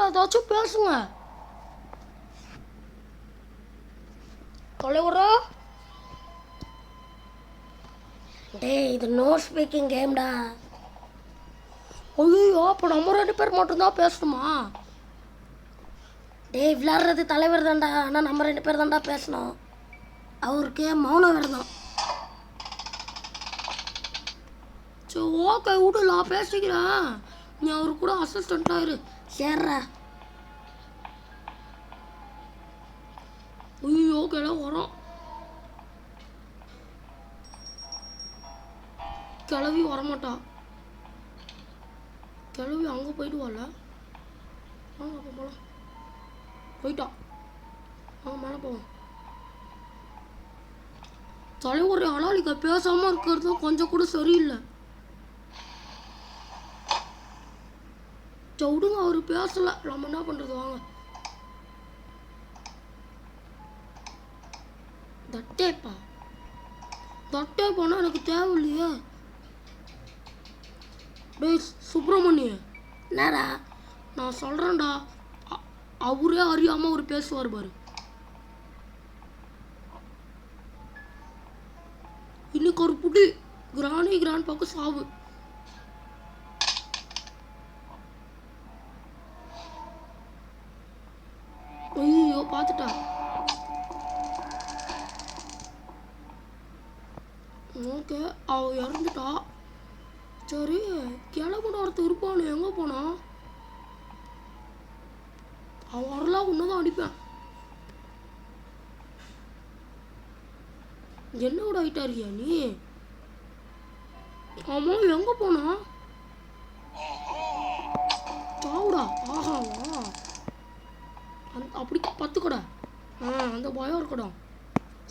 ஏதாச்சும் பேசுங்க. தலைவரா டேய், இது நோ ஸ்பீக்கிங் கேம்டா. ஐயோ, அப்போ நம்ம 2 பேர் மட்டும்தான் பேசணுமா? டேய், விளையாடுறது தலைவர் தான்டா, ஆனால் நம்ம 2 பேர் தான்டா பேசணும். அவருக்கு மௌனம் விரதம். சரி, ஓகே விடு, நான் பேசிக்கிறேன். நீ அவரு கூட அசிஸ்டண்ட்டாக இரு. சேர்றா. ஐயோ, கிளை வரோம். கிளவி வரமாட்டா. கிளவி அங்கே போயிட்டு வரல. வாங்க அப்போ போகலாம். போயிட்டா. வாங்க மேலே போவோம். தலைவர் அலாலிக்க பேசாமல் இருக்கிறது கொஞ்சம் கூட சரியில்லை. விடுங்க, அவரு பேசல, நம்ம என்ன பண்றது? வாங்க. தட்டேப்பா, தட்டேப்பானா எனக்கு தேவையில்லையே. டேய் சுப்பிரமணிய, என்னடா? நான் சொல்றேன்டா, அவரே அறியாம அவர் பேசுவார் பாரு. இன்னைக்கு ஒரு புடி கிராண்ட் பக்கம் சாவு. ஐயோ, பார்த்துட்டா. ஓகே, அவ இறந்துட்டா. சரி, கிளம்புட ஒருத்தர் இருப்பானு எங்கே போனா? அவன் வரலாம், ஒன்றுதான் அடிப்பேன். என்னோட ஆயிட்டா இருக்கியா நீ? ஆமா, எங்கே போனா? சாவுடா. ஆஹாவா, அப்படி 10 கடை. அந்த பயம் இருக்கட்டும்.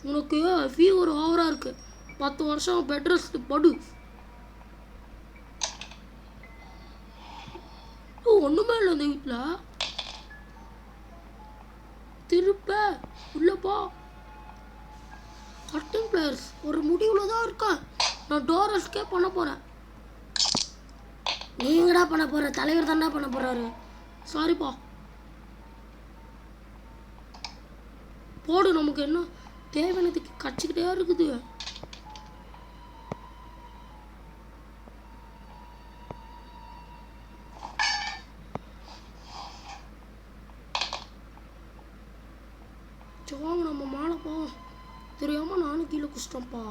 உனக்கு ஃபீவர் ஓவராக இருக்கு. 10 வருஷம் பெட் ரெஸ்ட் படு. ஒன்றுமே இல்லை இந்த வீட்டில். திருப்ப உள்ளப்பா. கட்டிங் பிளேயர்ஸ் ஒரு முடிவில் தான் இருக்கேன். நான் டோர் எஸ்கேப் பண்ண போகிறேன். நீங்கடா பண்ண போகிற? தலைவர் தானே பண்ண போகிறாரு. சாரிப்பா. போடு, நமக்கு என்ன தேவையானதுக்கு கடிச்சிக்கிட்டே இருக்குது. வாங்க, நம்ம மேலே போவோம். தெரியாமல் நானும் கீழே குச்சிட்டோம்ப்பா.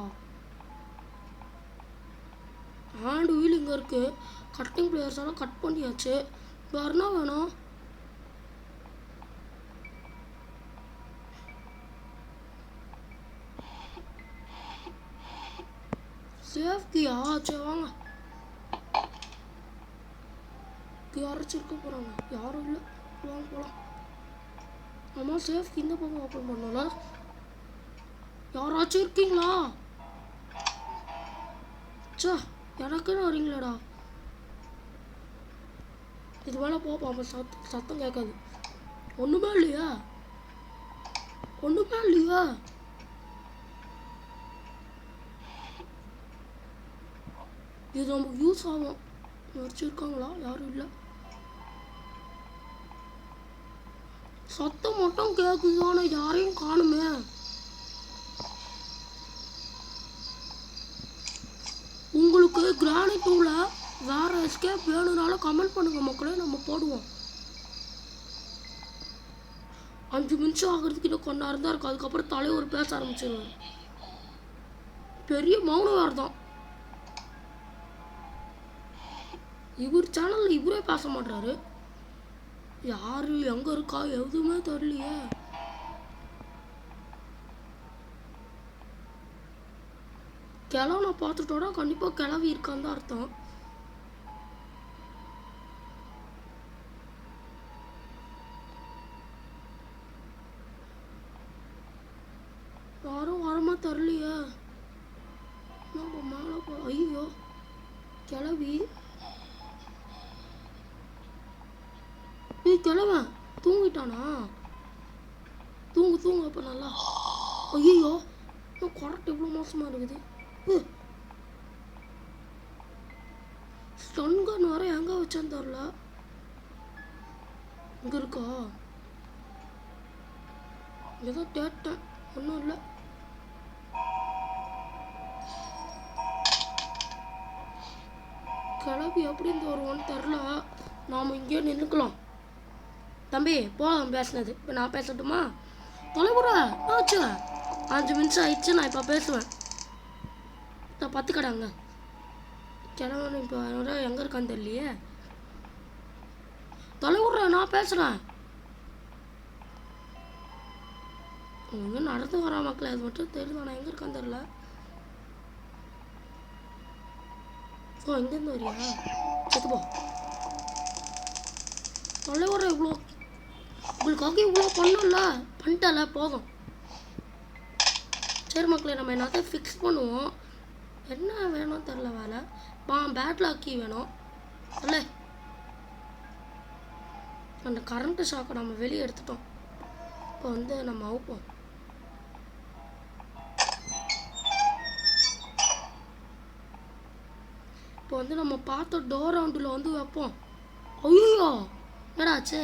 ஹேண்ட் வீல் இங்கே இருக்குது. கட்டிங் பிளேயர்ஸெல்லாம் கட் பண்ணியாச்சு. வேறு என்ன வேணும்? சேஃப்டியா? சரி வாங்க. யாராச்சும் போகிறாங்க? யாரும் இல்லை. வாங்க போகலாம். ஆமாம், சேஃப்க்கு இந்த பக்கம் ஓப்பன் பண்ணல. யாராச்சும் இருக்கீங்களா? சே, எனக்குன்னு வரீங்களாடா. இது மேலே போப்பா, சத்தம் கேட்காது. ஒன்றுமே இல்லையா? ஒன்றுமே இல்லையா? இது நமக்கு யூஸ் ஆகும். வச்சுருக்காங்களா? யாரும் இல்லை. சத்தம் மட்டும் கேட்குது, ஆனால் யாரையும் காணுமே. உங்களுக்கு கிரானைட் டூல வேற எஸ்கேப் வேணும்னாலும் கமெண்ட் பண்ணுங்க மக்களே, நம்ம போடுவோம். 5 நிமிஷம் ஆகிறதுக்கு இன்னும் கொஞ்ச நேரம் தான் இருக்கும். அதுக்கப்புறம் தலைவர் பேச ஆரம்பிச்சிருவார். பெரிய மௌனம் வேறு தான். இவர் சேனலில் இவரே பேச மாட்டாரு. யாரு எங்கே இருக்கா எதுவுமே தெரியலையே. கிளவு நான் பார்த்துட்டோட கண்டிப்பாக கிளவி இருக்கான்னு தான் அர்த்தம். யாரும் வரமா தெரியலையே. நம்ம மேலே ஐயோ, கிளவி. கிளவன் தூங்கிட்டானா? தூங்கு அப்போ நல்லா. ஐயோ, கொரட்டை இவ்வளோ மோசமாக இருக்குது. ஸ்டன் கன் வர எங்கே வச்சேன்னு தெரில. இங்கே இருக்கா? ஏதோ கேட்டேன், ஒன்றும் இல்லை. கிளம்பி எப்படி இந்த வருவோன்னு தெரில. நாம் இங்கேயே நின்றுக்கலாம். தம்பி போகலாம் பேசுனது. இப்போ நான் பேசட்டுமா? தொலைபுற ஆச்சு, 5 நிமிஷம் ஆயிடுச்சு. நான் இப்போ பேசுவேன். நான் 10 கடைங்க கிளம்பணும். இப்போ எங்கே இருக்கான்னு தெரியலையே. தொலைவுற நான் பேசுகிறேன். எங்கே நடந்து வரா மக்கள், அது மட்டும் தெரியுது. நான் எங்கே இருக்கான்னு தெரில. ஓ, எங்கேருந்து வரியா? செத்துப்போ. தொலைவுற இவ்வளோ உங்களுக்காக இவ்வளோ பண்ணல, பண்ணிட்டல, போதும். சரி மக்களே, நம்ம என்னதான் ஃபிக்ஸ் பண்ணுவோம். என்ன வேணும் தெரில. வேலை பேட் லாக்கி வேணும் இல்லை. அந்த கரண்ட்டு ஷாக்கை நம்ம வெளியே எடுத்துட்டோம். இப்போ வந்து நம்ம அவுப்போம். இப்போ வந்து நம்ம பார்த்த டோர் ரவுண்டில் வந்து வைப்போம். ஐயோ என்னடாச்சு?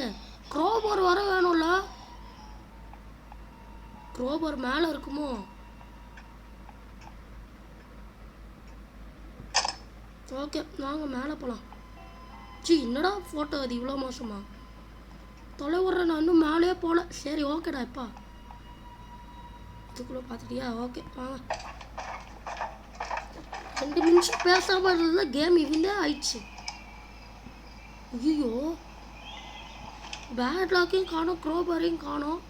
க்ரோபர் வர வேணும்ல. க்ரோபர் மேலே இருக்குமோ? ஓகே, வாங்க மேலே போகலாம். ஜி என்னடா ஃபோட்டோ அது இவ்வளோ மோசமா? தொலைவுற நான் இன்னும் மேலேயே போகல. சரி ஓகேடா. இப்போ இதுக்குள்ளே பார்த்துட்டியா? ஓகே வாங்க. 2 நிமிஷம் பேசாமல் இருந்தது கேம் இவங்க ஆயிடுச்சு. ஐயோ, பேட் லாக்கையும் காணோம், க்ரோபரையும் காணோம்.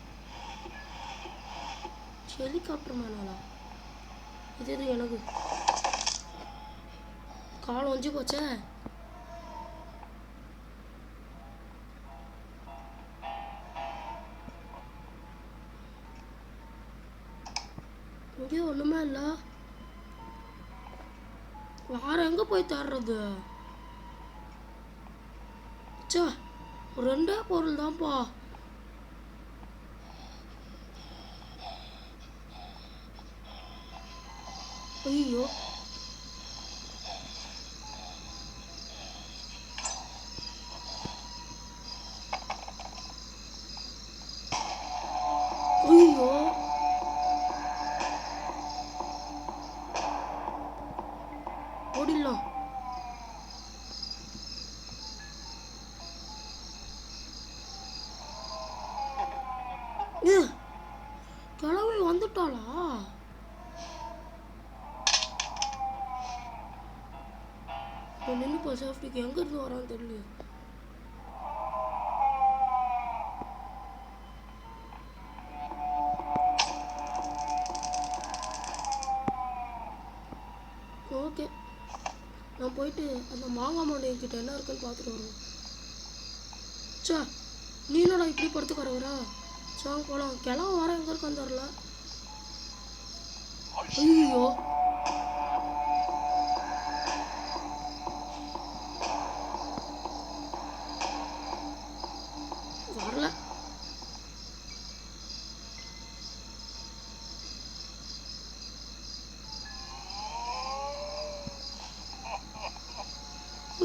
ஹெலிகாப்டர் மேனாலா? இது எனக்கு காலம் ஒஞ்சி போச்சே. இங்கே ஒன்றுமே இல்லை. வேற எங்கே போய் தர்றது? சே, 2 பொருள் தான்ப்பா. ஐயோ, ஐயோ, ஓடிடலாம். கிளவி வந்துட்டாளா? நின்றுப்பா, சேஃப்டிக்கு எங்கே இருந்து வரான்னு தெரியல. ஓகே, நான் போயிட்டு அந்த மாங்காய் மண்டையன்கிட்ட என்ன இருக்குன்னு பார்த்துட்டு வருவோம். சே, நீ என்னடா இப்படி படுத்துக்க வரா? சாங்க போகலாம். கிளம்ப வர எங்கே இருக்கான்னு தெரில. ஐயோ, வரல.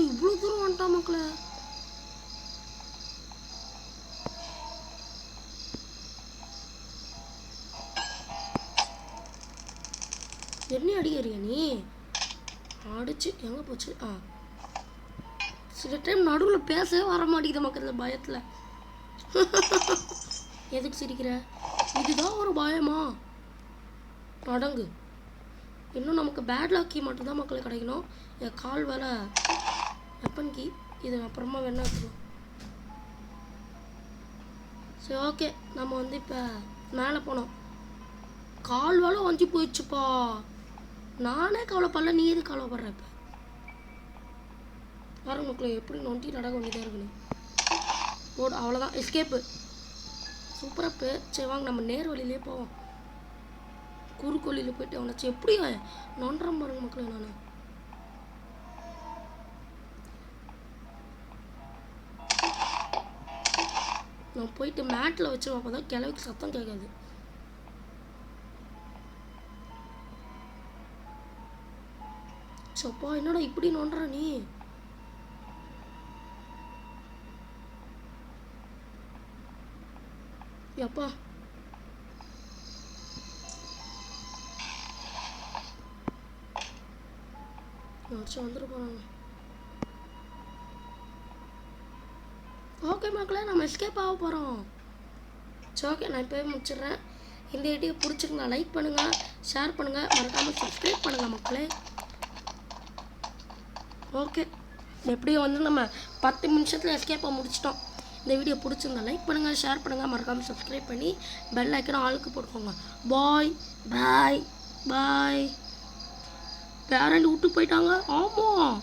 இவ்வளோ தூரம் வந்துட்டா மக்களே. என்ன அடிக்கிறியா நீ? அடிச்சு எங்கே போச்சு? சில டைம் நடுவில் பேசவே வர மாட்டேங்குது மக்கள் பயத்தில். எதுக்கு சிரிக்கிற? இதுதான் ஒரு பயமா? அடங்கு. இன்னும் நமக்கு பேட் லாக்கி மட்டும்தான் மக்களுக்கு கிடைக்கணும். என் கால் வேலை வெப்பன் கீ. இது அப்புறமா வேணா வச்சுக்கோ. சரி ஓகே, நம்ம வந்து இப்போ மேலே போனோம். கால் வேலை வஞ்சி போயிடுச்சுப்பா. நானே கவலைப்படல, நீ எது கவலைப்படுற? இப்போ வர மக்களை எப்படி நொண்டி நடக்க வேண்டியதாக இருக்குன்னு போடு. அவ்வளோதான், எஸ்கேப்பு. சூப்பராக. சரி வாங்க, நம்ம நேர் வழியிலே போவோம். குறுக்கோழியில் போயிட்டு அவனாச்சு எப்படி நொன்றம் பாருங்க மக்களை. நான் போயிட்டு மேட்டில் வச்சு அப்போ தான் கிளவிக்கு சத்தம் கேட்காது. சப்பா, என்னடா இப்படி நோண்டுற நீ? எப்பா யாராச்சும் வந்துட்டு போகிறாங்க. ஓகே மக்களே, நம்ம எஸ்கேப் ஆக போகிறோம். சரி ஓகே, நான் இப்போவே முடிச்சிடுறேன். இந்த வீடியோ பிடிச்சிருந்தா லைக் பண்ணுங்கள், ஷேர் பண்ணுங்கள், மறக்காமல் சப்ஸ்கிரைப் பண்ணுங்கள் மக்களே. ஓகே, எப்படியும் வந்து நம்ம 10 நிமிஷத்தில் எஸ்கேப்பாக முடிச்சிட்டோம். இந்த வீடியோ பிடிச்சிருந்தா லைக் பண்ணுங்கள், ஷேர் பண்ணுங்கள், மறக்காமல் சப்ஸ்கிரைப் பண்ணி பெல் ஐக்கனை ஆளுக்கு போட்டுக்கோங்க. பாய் பாய் பாய். பேரண்ட் விட்டு போயிட்டாங்க. ஆமாம்.